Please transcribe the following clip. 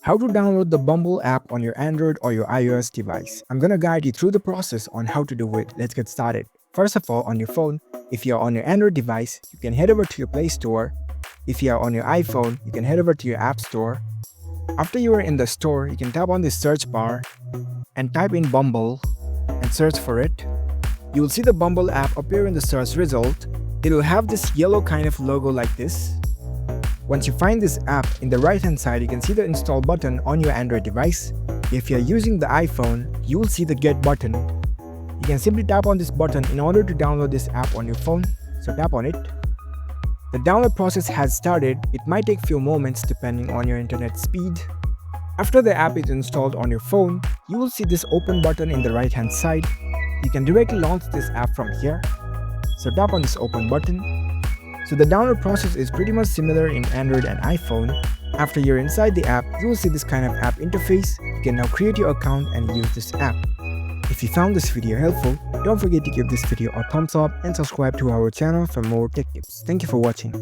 How to download the Bumble app on your Android or your iOS device. I'm gonna guide you through the process on how to do it. Let's get started. First of all, on your phone, if you're on your Android device, you can head over to your Play Store. If you are on your iPhone, you can head over to your App Store. After you are in the store, you can tap on the search bar and type in Bumble and search for it. You will see the Bumble app appear in the search result. It will have this yellow kind of logo like this. Once you find this app, in the right hand side you can see the install button on your Android device. If you are using the iPhone, you will see the get button. You can simply tap on this button in order to download this app on your phone, so tap on it. The download process has started. It might take few moments depending on your internet speed. After the app is installed on your phone, you will see this open button in the right hand side. You can directly launch this app from here, so tap on this open button. So the download process is pretty much similar in Android and iPhone. After you're inside the app, you will see this kind of app interface. You can now create your account and use this app. If you found this video helpful, don't forget to give this video a thumbs up and subscribe to our channel for more tech tips. Thank you for watching.